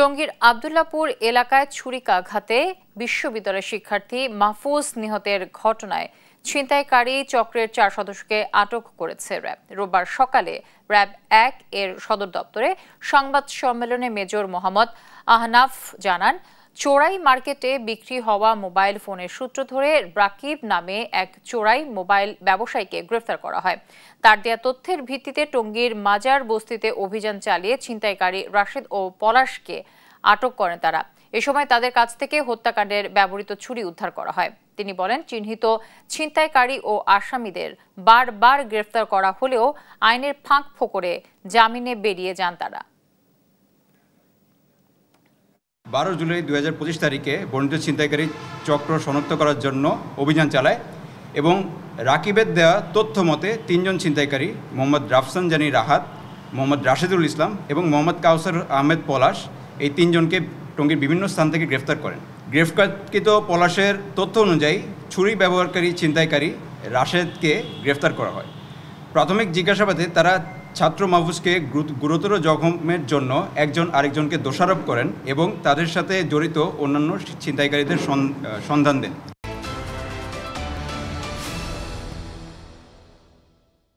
টঙ্গীর আব্দুল্লাহপুর এলাকায় ছুরিকাঘাতে বিশ্ববিদ্যালয়ের শিক্ষার্থী মাহফুজ নিহতের ঘটনায় ছিনতাইকারী চক্রের 4 সদস্যকে আটক করেছে র্যাব। রোববার সকালে র্যাব 1 এর সদর দপ্তরে সংবাদ সম্মেলনে মেজর মোহাম্মদ আহনাফ জানান, চোরাই মার্কেটে বিক্রি হওয়া মোবাইল ফোনের সূত্র ধরে রাকিব নামে এক চোরাই মোবাইল ব্যবসায়ীকে গ্রেফতার করা হয়। তার দেয়া তথ্যের ভিত্তিতে টঙ্গীর মাজার বস্তিতে অভিযান চালিয়ে ছিনতাইকারী রাশেদ ও পলাশকে আটক করেন তারা। এ সময় তাদের কাছ থেকে হত্যাকাণ্ডের ব্যবহৃত ছুরি উদ্ধার করা হয়। তিনি বলেন, চিহ্নিত ছিনতাইকারী ও আসামিদের বারবার গ্রেফতার করা হলেও আইনের ফাঁক ফোকরে জামিনে বেরিয়ে যান তারা। 12 জুলাই 2025 তারিখে বর্ণিত ছিনতাইকারী চক্র শনাক্ত করার জন্য অভিযান চালায় এবং রাকিবের দেওয়া তথ্য মতে 3 জন ছিনতাইকারী মোহাম্মদ রাফসান জানি রাহাত, মোহাম্মদ রাশেদুল ইসলাম এবং মোহাম্মদ কাউসার আহমেদ পলাশ এই 3 জনকে টঙ্গীর বিভিন্ন স্থান থেকে গ্রেফতার করেন। গ্রেফতারকৃত পলাশের তথ্য অনুযায়ী ছুরি ব্যবহারকারী ছিনতাইকারী রাশেদকে গ্রেফতার করা হয়। প্রাথমিক জিজ্ঞাসাবাদে তারা ছাত্র মাহফুজকে গুরুতর জখমের জন্য একজন আরেকজনকে দোষারোপ করেন এবং তাদের সাথে জড়িত অন্যান্য ছিনতাইকারীদের সন্ধান দেন।